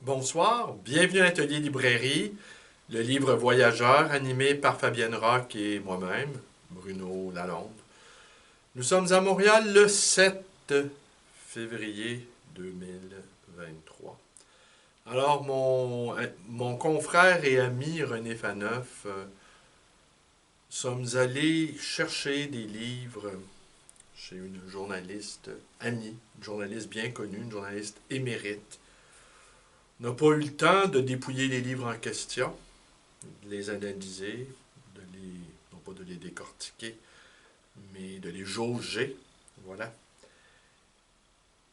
Bonsoir, bienvenue à l'Atelier Librairie, le livre voyageur animé par Fabienne Roch et moi-même, Bruno Lalonde. Nous sommes à Montréal le 7 février 2023. Alors, mon confrère et ami René Faneuf, sommes allés chercher des livres chez une journaliste amie, une journaliste bien connue, une journaliste émérite. On n'a pas eu le temps de dépouiller les livres en question, de les analyser, non pas de les décortiquer, mais de les jauger. Voilà.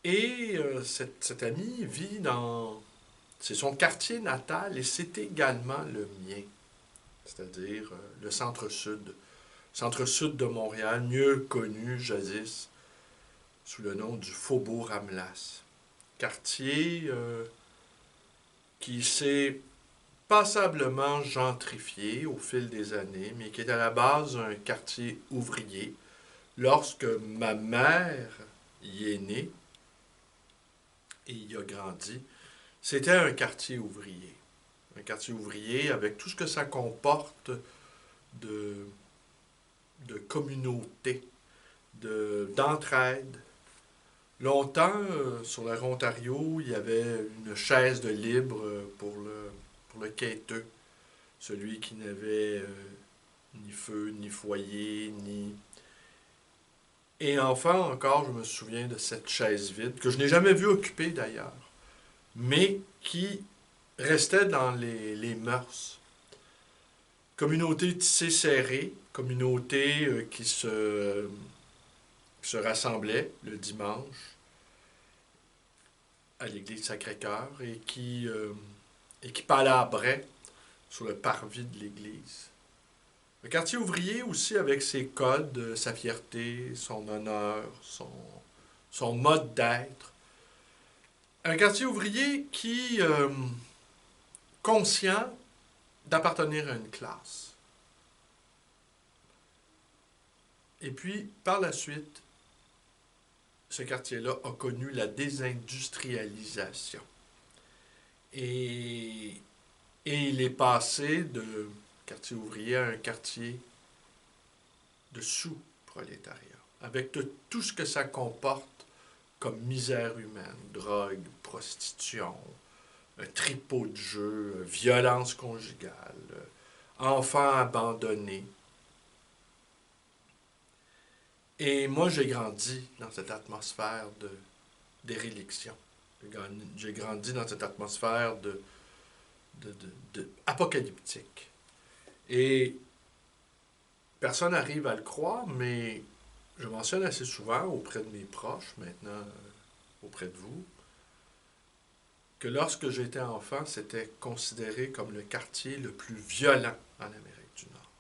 Et cette amie vit dans... C'est son quartier natal et c'est également le mien, c'est-à-dire le centre-sud. Centre-sud de Montréal, mieux connu jadis sous le nom du Faubourg Ramlas. Quartier qui s'est passablement gentrifié au fil des années, mais qui est à la base un quartier ouvrier. Lorsque ma mère y est née et y a grandi, c'était un quartier ouvrier. Un quartier ouvrier avec tout ce que ça comporte de, de communauté, d'entraide. Longtemps, sur la rue Ontario, il y avait une chaise de libre pour le quêteux, celui qui n'avait ni feu, ni foyer, ni... Et enfant encore, je me souviens de cette chaise vide, que je n'ai jamais vue occupée d'ailleurs, mais qui restait dans les mœurs. Communauté tissée serrée, communauté qui se rassemblait le dimanche à l'église Sacré-Cœur et qui palabrait sur le parvis de l'église. Le quartier ouvrier aussi avec ses codes, sa fierté, son honneur, son mode d'être. Un quartier ouvrier qui, conscient d'appartenir à une classe. Et puis, par la suite, ce quartier-là a connu la désindustrialisation. Et, et il est passé de quartier ouvrier à un quartier de sous-prolétariat, avec tout ce que ça comporte comme misère humaine, drogue, prostitution, un tripot de jeu, violence conjugale, enfants abandonnés. Et moi, j'ai grandi dans cette atmosphère de d'éréliction. J'ai grandi dans cette atmosphère de apocalyptique. Et personne n'arrive à le croire, mais je mentionne assez souvent auprès de mes proches, maintenant auprès de vous, que lorsque j'étais enfant, c'était considéré comme le quartier le plus violent en Amérique du Nord.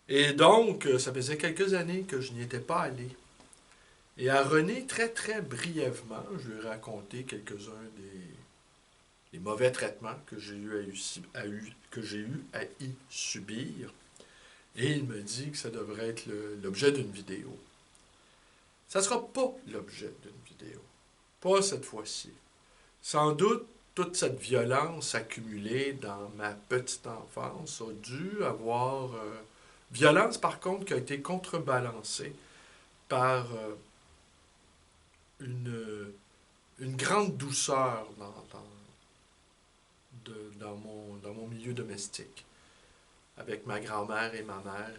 Et donc, ça faisait quelques années que je n'y étais pas allé. Et à René, très très brièvement, je lui ai raconté quelques-uns des mauvais traitements que j'ai eu à y subir. Et il me dit que ça devrait être l'objet d'une vidéo. Ça ne sera pas l'objet d'une vidéo. Pas cette fois-ci. Sans doute, toute cette violence accumulée dans ma petite enfance a dû avoir... violence, par contre, qui a été contrebalancée par une grande douceur dans mon milieu domestique, avec ma grand-mère et ma mère.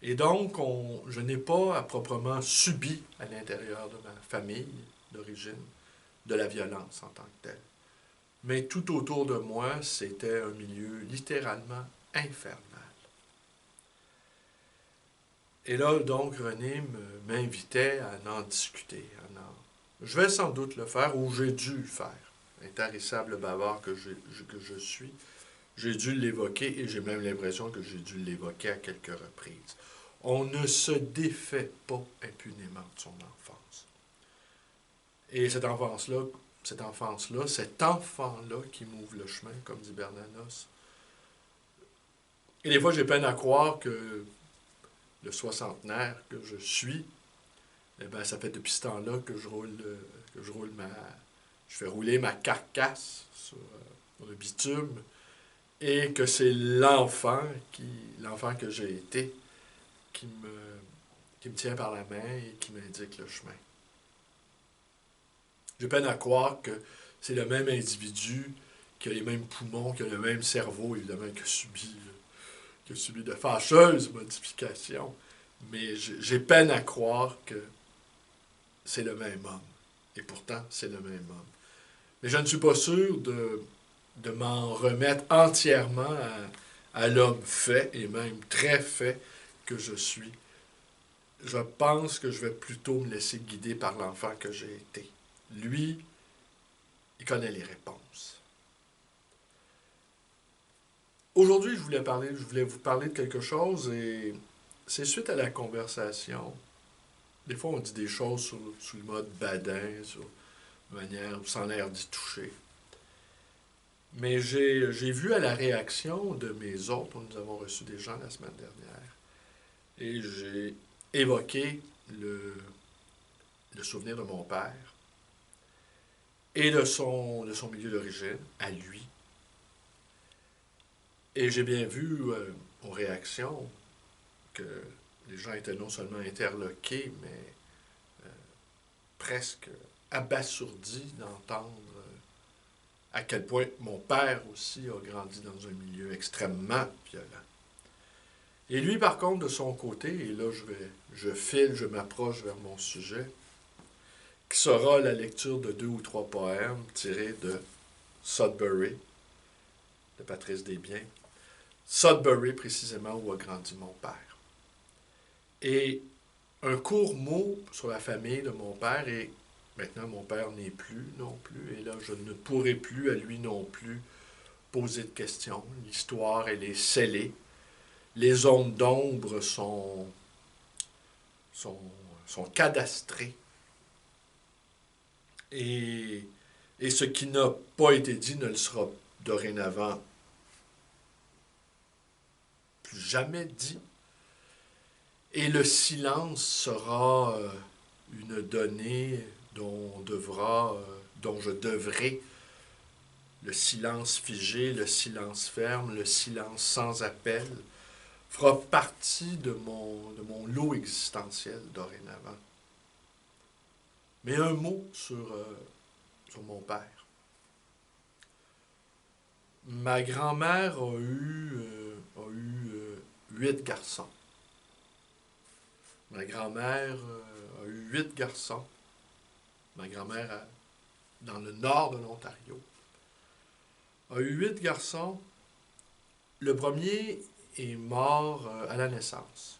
Et donc, je n'ai pas à proprement subi à l'intérieur de ma famille d'origine de la violence en tant que telle. Mais tout autour de moi, c'était un milieu littéralement infernal. Et là, donc, René m'invitait à en discuter. Je vais sans doute le faire, ou j'ai dû le faire. Intarissable bavard que je suis, j'ai dû l'évoquer, et j'ai même l'impression que j'ai dû l'évoquer à quelques reprises. On ne se défait pas impunément de son enfance. Et cet enfant-là, cet enfant-là qui m'ouvre le chemin, comme dit Bernanos. Et des fois, j'ai peine à croire que le soixantenaire que je suis eh bien, ça fait depuis ce temps-là que je fais rouler ma carcasse sur le bitume et que c'est l'enfant que j'ai été, qui me tient par la main et qui m'indique le chemin. J'ai peine à croire que c'est le même individu qui a les mêmes poumons, qui a le même cerveau, évidemment, qui a subi de fâcheuses modifications. Mais j'ai peine à croire que c'est le même homme. Et pourtant, c'est le même homme. Mais je ne suis pas sûr de m'en remettre entièrement à l'homme fait, et même très fait, que je suis. Je pense que je vais plutôt me laisser guider par l'enfant que j'ai été. Lui, il connaît les réponses. Aujourd'hui, je voulais vous parler de quelque chose et c'est suite à la conversation. Des fois, on dit des choses sous le mode badin, sur manière sans l'air d'y toucher. Mais j'ai vu à la réaction de mes autres, nous avons reçu des gens la semaine dernière, et j'ai évoqué le souvenir de mon père et de son milieu d'origine, à lui. Et j'ai bien vu aux réactions que les gens étaient non seulement interloqués, mais presque abasourdis d'entendre à quel point mon père aussi a grandi dans un milieu extrêmement violent. Et lui, par contre, de son côté, et là je m'approche vers mon sujet, qui sera la lecture de 2 ou 3 poèmes tirés de Sudbury, de Patrice Desbiens. Sudbury, précisément, où a grandi mon père. Et un court mot sur la famille de mon père, et maintenant mon père n'est plus non plus, et là je ne pourrai plus à lui non plus poser de questions. L'histoire, elle est scellée. Les zones d'ombre sont cadastrées. Et ce qui n'a pas été dit ne le sera dorénavant plus jamais dit. Et le silence sera une donnée dont je devrai, le silence figé, le silence ferme, le silence sans appel, fera partie de mon lot existentiel dorénavant. Mais un mot sur mon père. Ma grand-mère a eu 8 garçons. Ma grand-mère a eu 8 garçons. Ma grand-mère, dans le nord de l'Ontario, a eu 8 garçons. Le premier est mort à la naissance.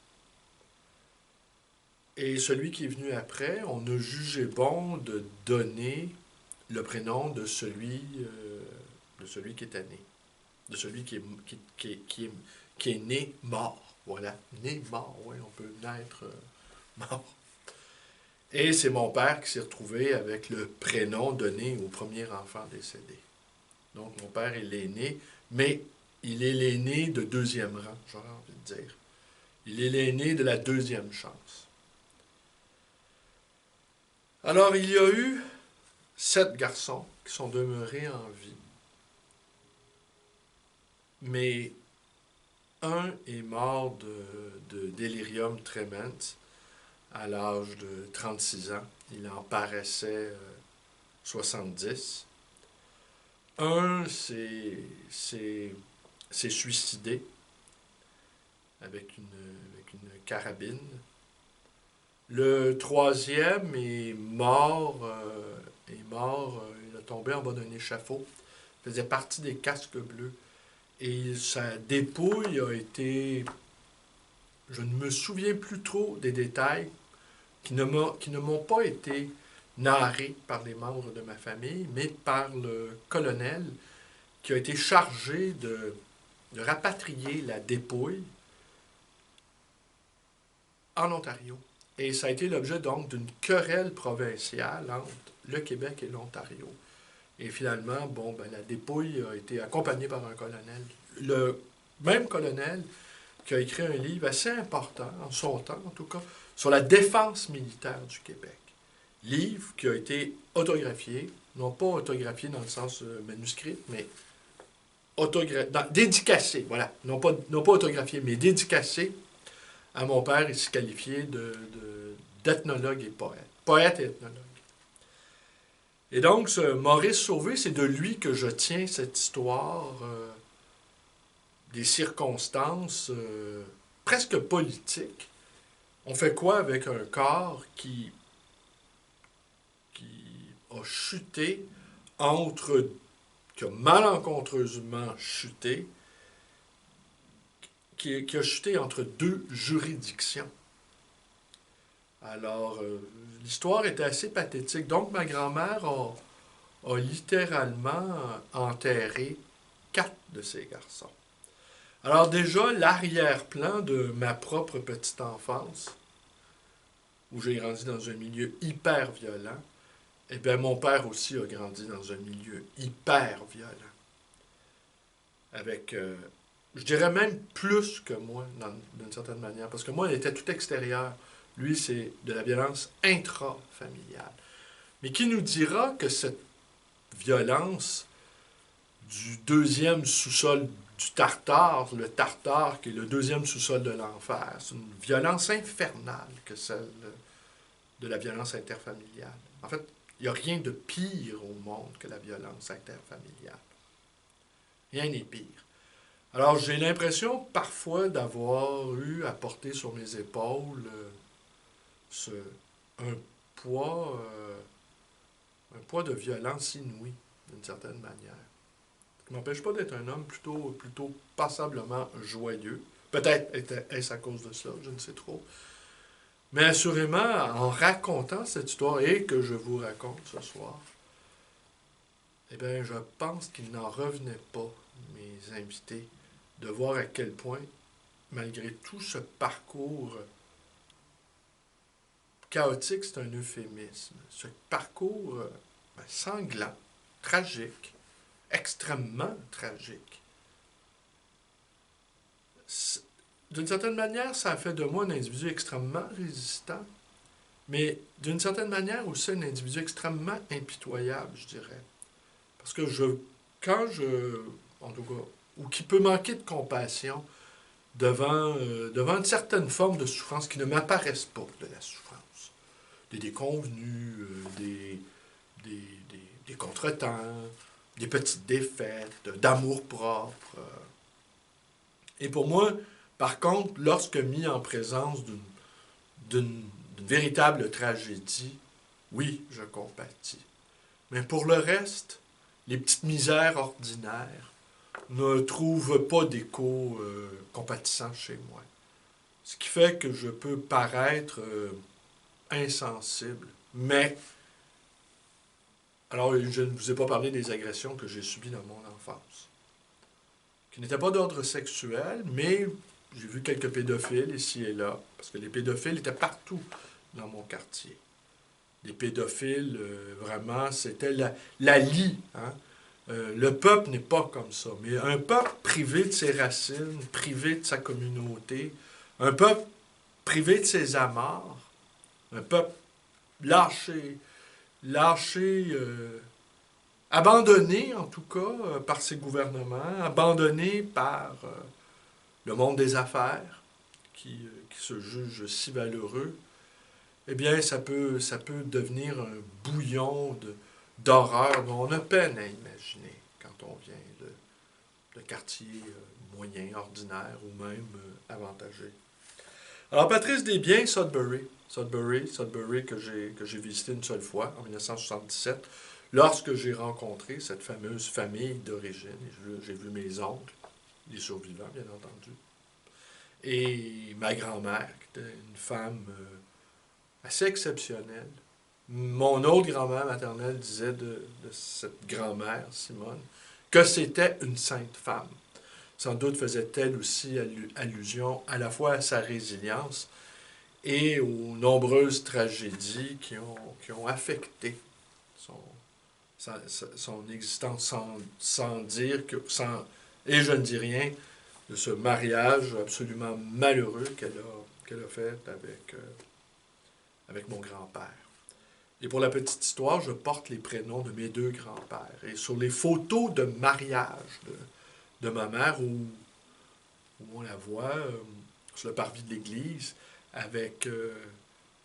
Et celui qui est venu après, on a jugé bon de donner le prénom de celui qui était né. De celui qui est né mort. Voilà, né mort, oui, on peut naître mort. Et c'est mon père qui s'est retrouvé avec le prénom donné au premier enfant décédé. Donc mon père est l'aîné, mais il est l'aîné de 2e rang, j'aurais envie de dire. Il est l'aîné de la 2e chance. Alors il y a eu 7 garçons qui sont demeurés en vie. Mais un est mort de délirium tremens à l'âge de 36 ans. Il en paraissait 70. Un s'est suicidé avec une carabine. Le troisième est mort. Il a tombé en bas d'un échafaud. Il faisait partie des casques bleus. Et sa dépouille a été... Je ne me souviens plus trop des détails qui ne m'ont pas été narrés par les membres de ma famille, mais par le colonel qui a été chargé de rapatrier la dépouille en Ontario. Et ça a été l'objet donc d'une querelle provinciale entre le Québec et l'Ontario. Et finalement, la dépouille a été accompagnée par un colonel. Le même colonel qui a écrit un livre assez important, en son temps en tout cas, sur la défense militaire du Québec. Livre qui a été autographié, non pas autographié dans le sens manuscrit, mais dédicacé, voilà. Non pas autographié, mais dédicacé à mon père, ici qualifié d'ethnologue et poète. Poète et ethnologue. Et donc, ce Maurice Sauvé, c'est de lui que je tiens cette histoire des circonstances presque politiques. On fait quoi avec un corps qui a chuté qui a malencontreusement chuté, qui a chuté entre deux juridictions. Alors, l'histoire était assez pathétique. Donc, ma grand-mère a littéralement enterré 4 de ses garçons. Alors déjà, l'arrière-plan de ma propre petite enfance, où j'ai grandi dans un milieu hyper violent, eh bien, mon père aussi a grandi dans un milieu hyper violent. Avec, je dirais même plus que moi, d'une certaine manière. Parce que moi, il était tout extérieur. Lui, c'est de la violence intrafamiliale. Mais qui nous dira que cette violence du deuxième sous-sol du Tartare, le Tartare qui est le deuxième sous-sol de l'enfer, c'est une violence infernale que celle de la violence interfamiliale. En fait, il n'y a rien de pire au monde que la violence interfamiliale. Rien n'est pire. Alors, j'ai l'impression parfois d'avoir eu à porter sur mes épaules un poids de violence inouïe, d'une certaine manière. Ce qui ne m'empêche pas d'être un homme plutôt passablement joyeux. Peut-être est-ce à cause de cela, je ne sais trop. Mais assurément, en racontant cette histoire, et que je vous raconte ce soir, eh bien, je pense qu'il n'en revenait pas, mes invités, de voir à quel point, malgré tout ce parcours chaotique, c'est un euphémisme, ce parcours sanglant, tragique, extrêmement tragique. D'une certaine manière, ça a fait de moi un individu extrêmement résistant, mais d'une certaine manière aussi un individu extrêmement impitoyable, je dirais. Parce que en tout cas, ou qui peut manquer de compassion devant une certaine forme de souffrance qui ne m'apparaissent pas de la souffrance. Des déconvenus, des contretemps, des petites défaites, d'amour-propre. Et pour moi, par contre, lorsque mis en présence d'une véritable tragédie, oui, je compatis. Mais pour le reste, les petites misères ordinaires ne trouvent pas d'écho compatissant chez moi. Ce qui fait que je peux paraître insensible. Mais, alors je ne vous ai pas parlé des agressions que j'ai subies dans mon enfance, qui n'étaient pas d'ordre sexuel, mais j'ai vu quelques pédophiles ici et là, parce que les pédophiles étaient partout dans mon quartier. Les pédophiles, vraiment, c'était la lie. Hein? Le peuple n'est pas comme ça, mais un peuple privé de ses racines, privé de sa communauté, un peuple privé de ses amarres, un peuple lâché, abandonné en tout cas par ses gouvernements, abandonné par le monde des affaires, qui se juge si valeureux, eh bien, ça peut devenir un bouillon d'horreur dont on a peine à imaginer quand on vient de quartiers moyens, ordinaires ou même avantagés. Alors, Patrice Desbiens, Sudbury que j'ai visité une seule fois, en 1977, lorsque j'ai rencontré cette fameuse famille d'origine. J'ai vu mes oncles, les survivants, bien entendu, et ma grand-mère, qui était une femme assez exceptionnelle. Mon autre grand-mère maternelle disait de cette grand-mère, Simone, que c'était une sainte femme. Sans doute faisait-elle aussi allusion à la fois à sa résilience et aux nombreuses tragédies qui ont affecté son existence, sans dire que... et je ne dis rien, de ce mariage absolument malheureux qu'elle a fait avec mon grand-père. Et pour la petite histoire, je porte les prénoms de mes deux grands-pères. Et sur les photos de mariage de ma mère, où on la voit sur le parvis de l'église, avec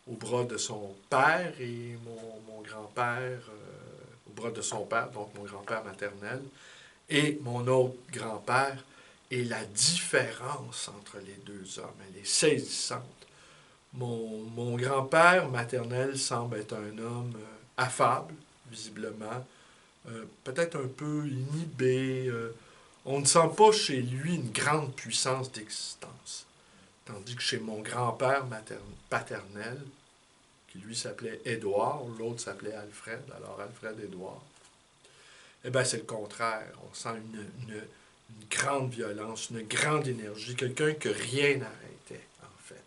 au bras de son père et mon grand-père, au bras de son père, donc mon grand-père maternel, et mon autre grand-père. Et la différence entre les deux hommes, elle est saisissante. Mon grand-père maternel semble être un homme affable, visiblement, peut-être un peu inhibé. On ne sent pas chez lui une grande puissance d'existence. Tandis que chez mon grand-père paternel, qui lui s'appelait Édouard, l'autre s'appelait Alfred, alors Alfred Édouard, eh bien c'est le contraire. On sent une grande violence, une grande énergie, quelqu'un que rien n'arrêtait, en fait.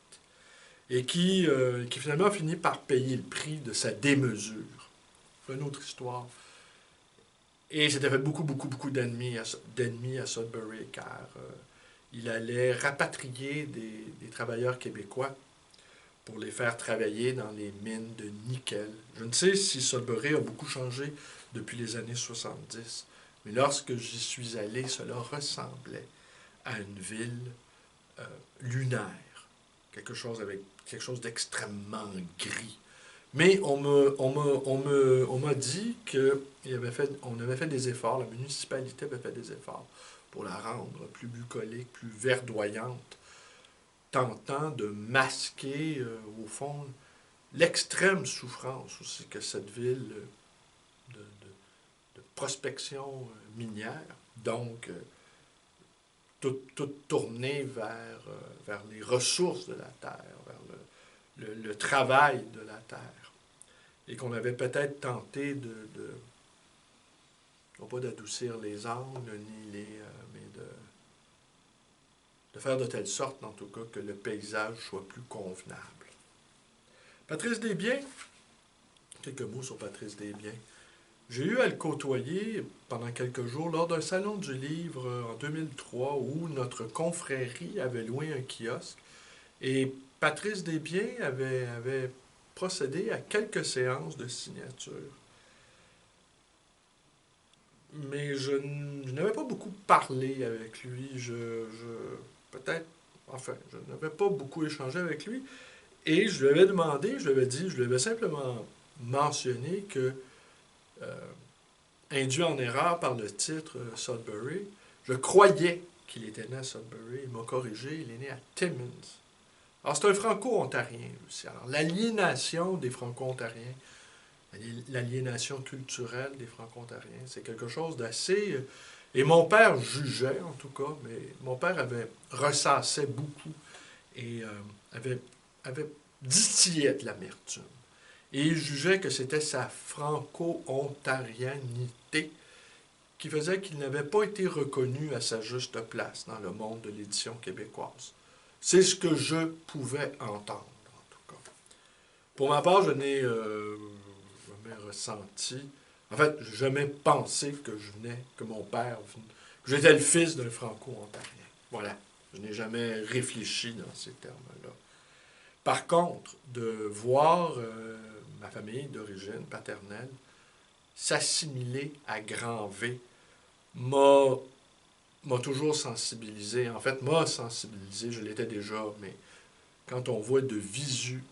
Et qui finalement finit par payer le prix de sa démesure. C'est une autre histoire. Et s'était fait beaucoup, beaucoup, beaucoup d'ennemis à Sudbury, car il allait rapatrier des travailleurs québécois pour les faire travailler dans les mines de nickel. Je ne sais si Sudbury a beaucoup changé depuis les années 70, mais lorsque j'y suis allé, cela ressemblait à une ville lunaire, quelque chose d'extrêmement gris. Mais on m'a dit qu'on avait fait des efforts, la municipalité avait fait des efforts pour la rendre plus bucolique, plus verdoyante, tentant de masquer, au fond, l'extrême souffrance aussi que cette ville de prospection minière, donc toute tournée vers les ressources de la terre, vers le travail de la terre. Et qu'on avait peut-être tenté non pas d'adoucir les angles, mais de faire de telle sorte, en tout cas, que le paysage soit plus convenable. Patrice Desbiens, quelques mots sur Patrice Desbiens. J'ai eu à le côtoyer pendant quelques jours lors d'un salon du livre en 2003 où notre confrérie avait loué un kiosque et Patrice Desbiens avait procédé à quelques séances de signature. Mais je n'avais pas beaucoup parlé avec lui. Peut-être, enfin, je n'avais pas beaucoup échangé avec lui. Et je lui avais demandé, je lui avais dit, je lui avais simplement mentionné que, induit en erreur par le titre Sudbury, je croyais qu'il était né à Sudbury. Il m'a corrigé, il est né à Timmins. Alors, c'est un franco-ontarien aussi. Alors, l'aliénation des franco-ontariens, l'aliénation culturelle des franco-ontariens, c'est quelque chose d'assez... Et mon père jugeait, en tout cas, mais mon père avait ressassé beaucoup et avait distillé de l'amertume. Et il jugeait que c'était sa franco-ontarianité qui faisait qu'il n'avait pas été reconnu à sa juste place dans le monde de l'édition québécoise. C'est ce que je pouvais entendre, en tout cas. Pour ma part, je n'ai jamais ressenti... En fait, je n'ai jamais pensé que mon père, que j'étais le fils d'un franco-ontarien. Voilà. Je n'ai jamais réfléchi dans ces termes-là. Par contre, de voir ma famille d'origine paternelle s'assimiler à grand V m'a toujours sensibilisé. En fait, m'a sensibilisé, je l'étais déjà, mais quand on voit de visu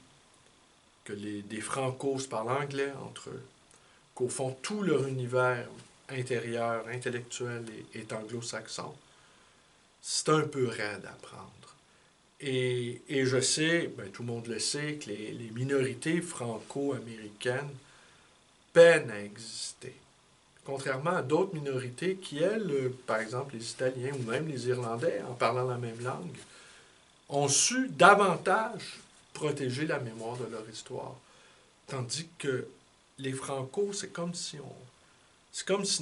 que des Francos se parlent anglais entre eux, qu'au fond, tout leur univers intérieur, intellectuel est anglo-saxon, c'est un peu raide à prendre. Et je sais, ben, tout le monde le sait, que les minorités franco-américaines peinent à exister. Contrairement à d'autres minorités qui, elles, par exemple les Italiens ou même les Irlandais, en parlant la même langue, ont su davantage protéger la mémoire de leur histoire. Tandis que les Franco, c'est comme si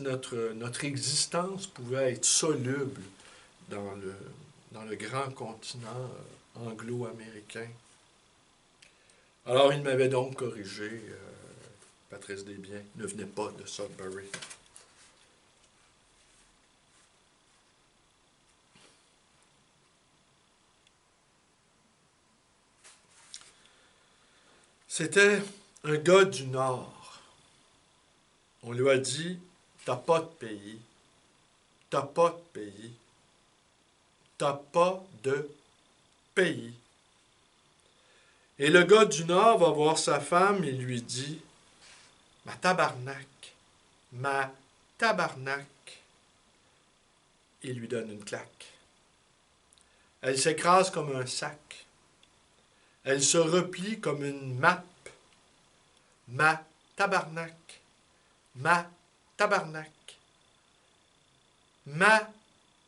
notre existence pouvait être soluble dans le grand continent anglo-américain. Alors, il m'avait donc corrigé, Patrice Desbiens ne venait pas de Sudbury. C'était un gars du Nord. On lui a dit, t'as pas de pays, t'as pas de pays, t'as pas de pays. Et le gars du Nord va voir sa femme et lui dit, ma tabarnak, ma tabarnak. Il lui donne une claque. Elle s'écrase comme un sac. Elle se replie comme une map. Ma tabarnak, ma tabarnak, ma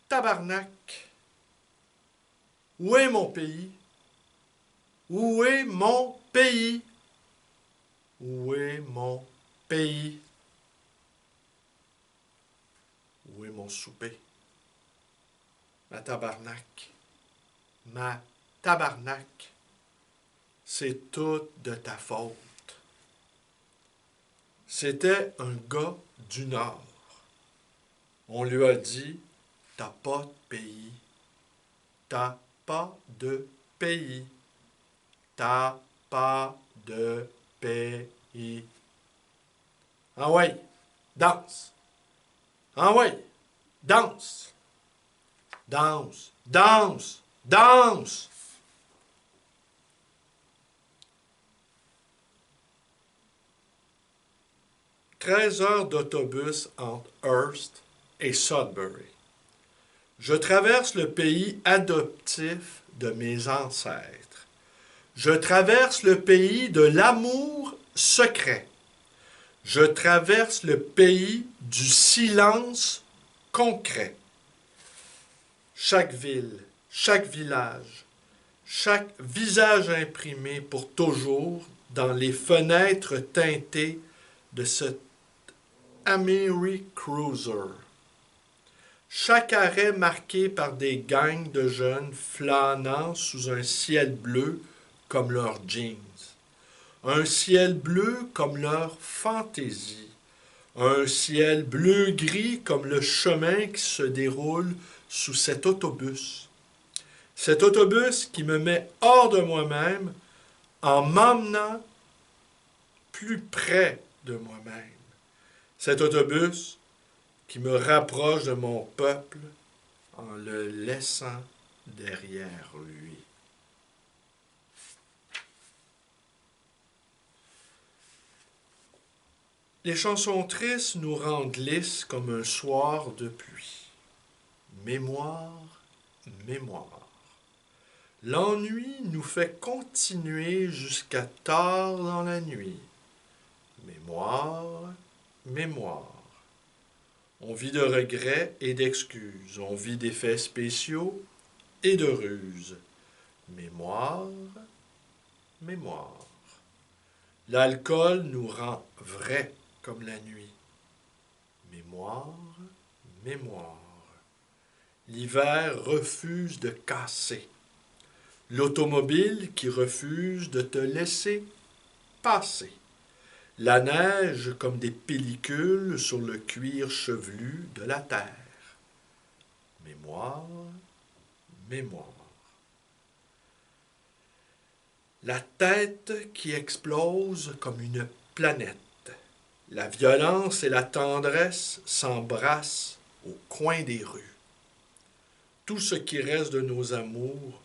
tabarnak. Où est mon pays? Où est mon pays? Où est mon pays? Où est mon souper? Ma tabarnak, ma tabarnak, c'est tout de ta faute. C'était un gars du Nord. On lui a dit, t'as pas de pays, t'as pas de pays, t'as pas de pays. Ah ouais, danse. Ah ouais, danse. Danse, danse, danse. 13 heures d'autobus entre Hearst et Sudbury. Je traverse le pays adoptif de mes ancêtres. Je traverse le pays de l'amour secret. Je traverse le pays du silence concret. Chaque ville, chaque village, chaque visage imprimé pour toujours dans les fenêtres teintées de ce Ameri Cruiser. Chaque arrêt marqué par des gangs de jeunes flânant sous un ciel bleu comme leurs jeans. Un ciel bleu comme leur fantaisie. Un ciel bleu-gris comme le chemin qui se déroule sous cet autobus. Cet autobus qui me met hors de moi-même en m'emmenant plus près de moi-même. Cet autobus qui me rapproche de mon peuple en le laissant derrière lui. Les chansons tristes nous rendent lisses comme un soir de pluie. Mémoire, mémoire. L'ennui nous fait continuer jusqu'à tard dans la nuit. Mémoire, mémoire. On vit de regrets et d'excuses. On vit d'effets spéciaux et de ruses. Mémoire, mémoire. L'alcool nous rend vrais comme la nuit. Mémoire, mémoire. L'hiver refuse de casser. L'automobile qui refuse de te laisser passer. La neige comme des pellicules sur le cuir chevelu de la terre. Mémoire, mémoire. La tête qui explose comme une planète. La violence et la tendresse s'embrassent au coin des rues. Tout ce qui reste de nos amours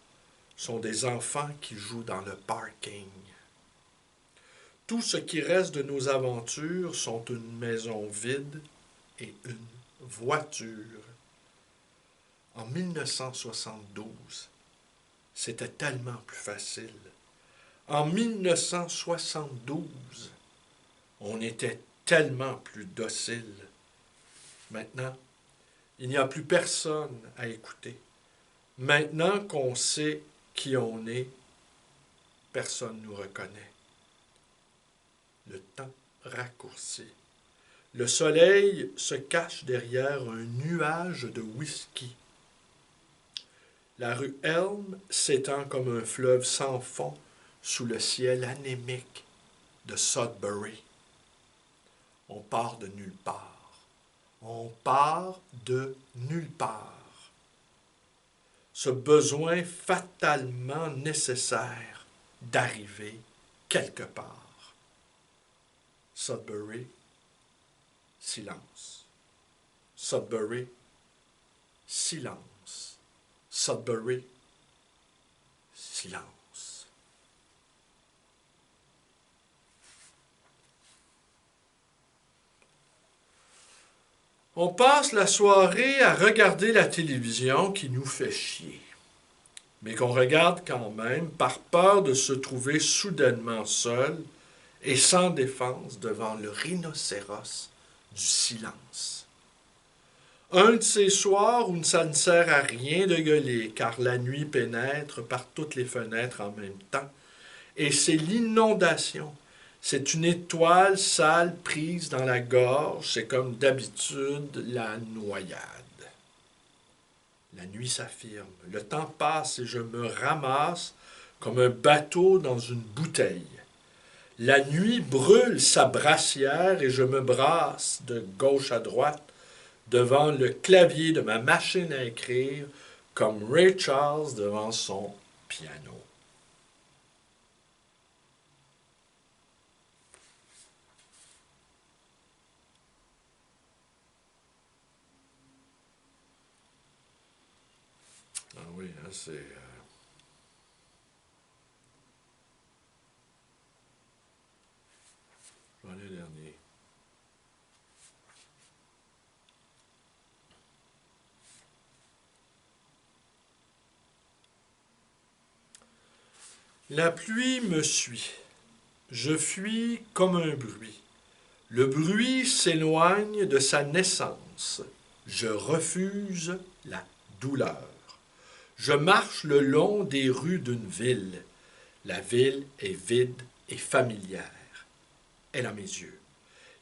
sont des enfants qui jouent dans le parking. Tout ce qui reste de nos aventures sont une maison vide et une voiture. En 1972, c'était tellement plus facile. En 1972, on était tellement plus docile. Maintenant, il n'y a plus personne à écouter. Maintenant qu'on sait qui on est, personne ne nous reconnaît. Le temps raccourci. Le soleil se cache derrière un nuage de whisky. La rue Elm s'étend comme un fleuve sans fond sous le ciel anémique de Sudbury. On part de nulle part. On part de nulle part. Ce besoin fatalement nécessaire d'arriver quelque part. Sudbury, silence. Sudbury, silence. Sudbury, silence. On passe la soirée à regarder la télévision qui nous fait chier, mais qu'on regarde quand même par peur de se trouver soudainement seul et sans défense devant le rhinocéros du silence. Un de ces soirs où ça ne sert à rien de gueuler, car la nuit pénètre par toutes les fenêtres en même temps, et c'est l'inondation. C'est une étoile sale prise dans la gorge, c'est comme d'habitude la noyade. La nuit s'affirme, le temps passe et je me ramasse comme un bateau dans une bouteille. La nuit brûle sa brassière et je me brasse de gauche à droite devant le clavier de ma machine à écrire comme Ray Charles devant son piano. Ah oui, hein, c'est... L'année dernière. La pluie me suit. Je fuis comme un bruit. Le bruit s'éloigne de sa naissance. Je refuse la douleur. Je marche le long des rues d'une ville. La ville est vide et familière. Elle a mes yeux.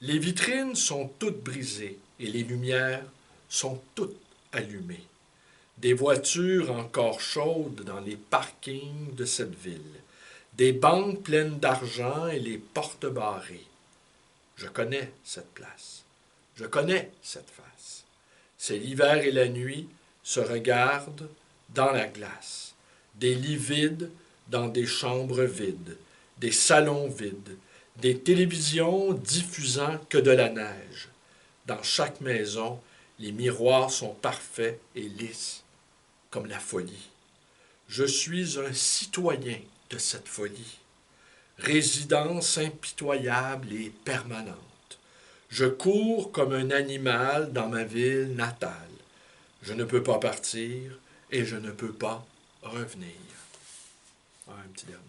Les vitrines sont toutes brisées et les lumières sont toutes allumées. Des voitures encore chaudes dans les parkings de cette ville. Des banques pleines d'argent et les portes barrées. Je connais cette place. Je connais cette face. C'est l'hiver et la nuit se regardent dans la glace. Des lits vides dans des chambres vides. Des salons vides. Des télévisions diffusant que de la neige. Dans chaque maison, les miroirs sont parfaits et lisses, comme la folie. Je suis un citoyen de cette folie. Résidence impitoyable et permanente. Je cours comme un animal dans ma ville natale. Je ne peux pas partir et je ne peux pas revenir. Un petit dernier.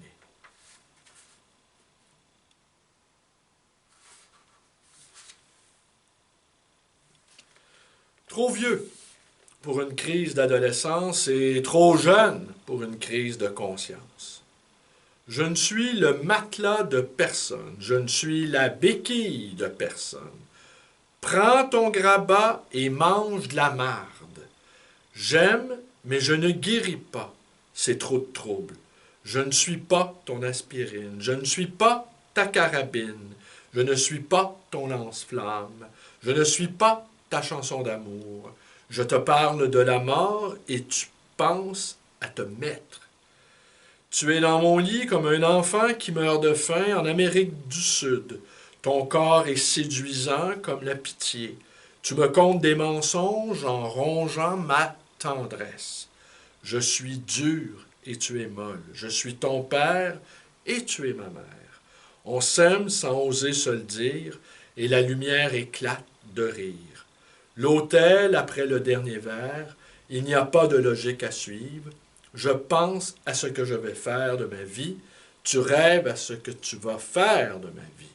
Trop vieux pour une crise d'adolescence et trop jeune pour une crise de conscience. Je ne suis le matelas de personne, je ne suis la béquille de personne. Prends ton grabat et mange de la marde. J'aime, mais je ne guéris pas. C'est trop de trouble. Je ne suis pas ton aspirine, je ne suis pas ta carabine, je ne suis pas ton lance-flamme, je ne suis pas ta chanson d'amour. Je te parle de la mort et tu penses à te mettre. Tu es dans mon lit comme un enfant qui meurt de faim en Amérique du Sud. Ton corps est séduisant comme la pitié. Tu me contes des mensonges en rongeant ma tendresse. Je suis dur et tu es molle. Je suis ton père et tu es ma mère. On s'aime sans oser se le dire et la lumière éclate de rire. L'autel après le dernier verre, il n'y a pas de logique à suivre. Je pense à ce que je vais faire de ma vie. Tu rêves à ce que tu vas faire de ma vie.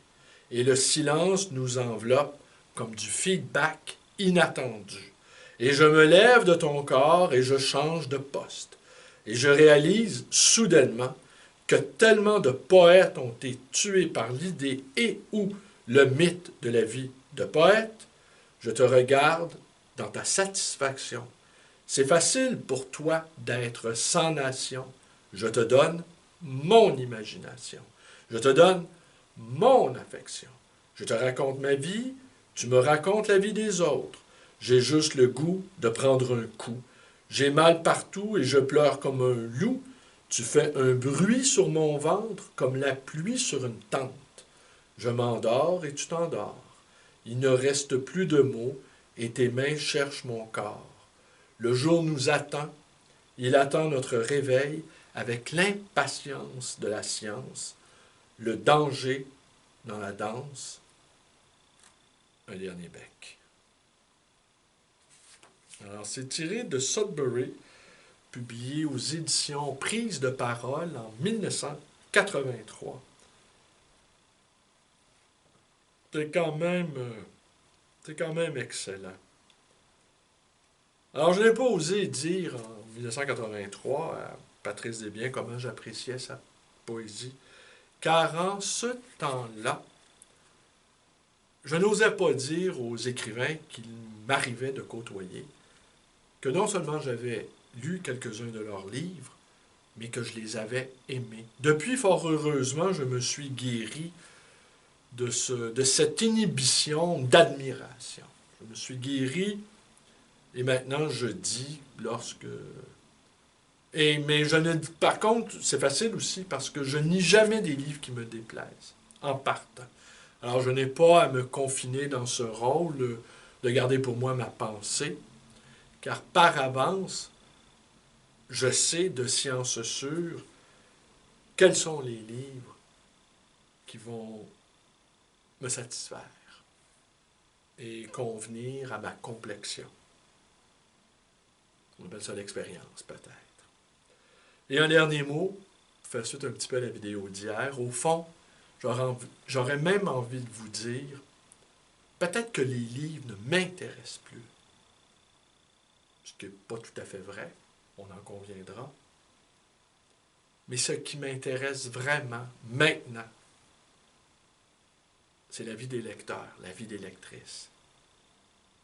Et le silence nous enveloppe comme du feedback inattendu. Et je me lève de ton corps et je change de poste. Et je réalise soudainement que tellement de poètes ont été tués par l'idée et ou le mythe de la vie de poète, je te regarde dans ta satisfaction. C'est facile pour toi d'être sans nation. Je te donne mon imagination. Je te donne mon affection. Je te raconte ma vie, tu me racontes la vie des autres. J'ai juste le goût de prendre un coup. J'ai mal partout et je pleure comme un loup. Tu fais un bruit sur mon ventre comme la pluie sur une tente. Je m'endors et tu t'endors. Il ne reste plus de mots et tes mains cherchent mon corps. Le jour nous attend, il attend notre réveil avec l'impatience de la science, le danger dans la danse, un dernier bec. Alors, c'est tiré de Sudbury, publié aux éditions Prise de parole en 1983. C'est quand même excellent. Alors, je n'ai pas osé dire en 1983 à Patrice Desbiens comment j'appréciais sa poésie, car en ce temps-là, je n'osais pas dire aux écrivains qu'il m'arrivait de côtoyer que non seulement j'avais lu quelques-uns de leurs livres, mais que je les avais aimés. Depuis, fort heureusement, je me suis guéri de cette inhibition d'admiration. Je me suis guéri, et maintenant je dis, par contre, c'est facile aussi, parce que je lis jamais des livres qui me déplaisent, en partant. Alors, je n'ai pas à me confiner dans ce rôle de garder pour moi ma pensée, car par avance, je sais de science sûre quels sont les livres qui vont me satisfaire et convenir à ma complexion. On appelle ça l'expérience, peut-être. Et un dernier mot, pour faire suite un petit peu à la vidéo d'hier. Au fond, j'aurais même envie de vous dire, peut-être que les livres ne m'intéressent plus. Ce qui n'est pas tout à fait vrai, on en conviendra. Mais ce qui m'intéresse vraiment, maintenant, c'est la vie des lecteurs, la vie des lectrices.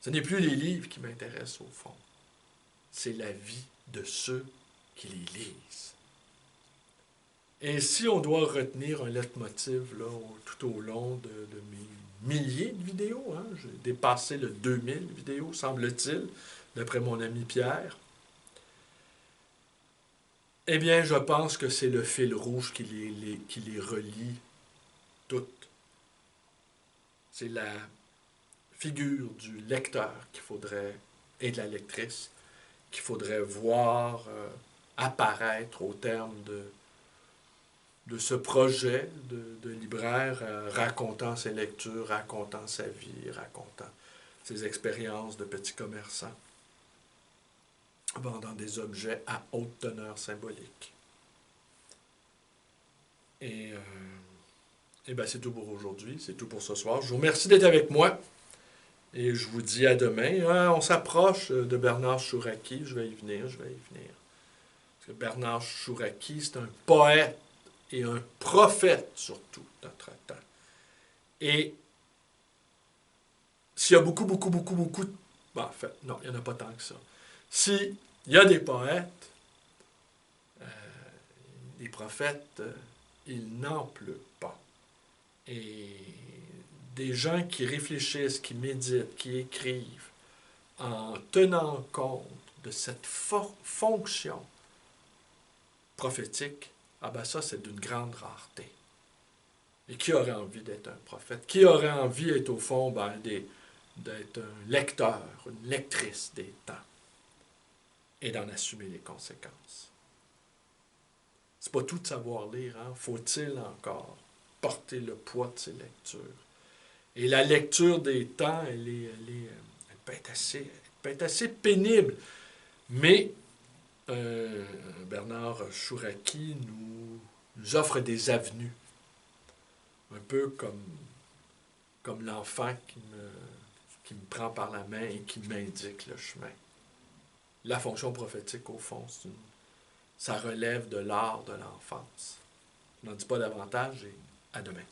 Ce n'est plus les livres qui m'intéressent au fond. C'est la vie de ceux qui les lisent. Et si on doit retenir un leitmotiv là, tout au long de mes milliers de vidéos, hein, j'ai dépassé le 2000 vidéos, semble-t-il, d'après mon ami Pierre, eh bien, je pense que c'est le fil rouge qui les relie toutes. C'est la figure du lecteur qu'il faudrait, et de la lectrice, qu'il faudrait voir apparaître au terme de ce projet de libraire racontant ses lectures, racontant sa vie, racontant ses expériences de petit commerçant, vendant des objets à haute teneur symbolique. Et bien, c'est tout pour aujourd'hui, c'est tout pour ce soir. Je vous remercie d'être avec moi et je vous dis à demain. On s'approche de Bernard Chouraqui, je vais y venir. Parce que Bernard Chouraqui, c'est un poète et un prophète surtout de notre temps. Et s'il y a beaucoup de... Bon, en fait, non, il n'y en a pas tant que ça. S'il y a des poètes, des prophètes, il n'en pleut pas. Et des gens qui réfléchissent, qui méditent, qui écrivent, en tenant compte de cette fonction prophétique, ah ben ça, c'est d'une grande rareté. Et qui aurait envie d'être un prophète? Qui aurait envie d'être, au fond, d'être un lecteur, une lectrice des temps, et d'en assumer les conséquences? C'est pas tout de savoir lire, hein? Faut-il encore porter le poids de ces lectures? Et la lecture des temps, elle peut être assez pénible. Mais Bernard Chouraqui nous offre des avenues. Un peu comme l'enfant qui me prend par la main et qui m'indique le chemin. La fonction prophétique, au fond, ça relève de l'art de l'enfance. Je n'en dis pas davantage et à demain.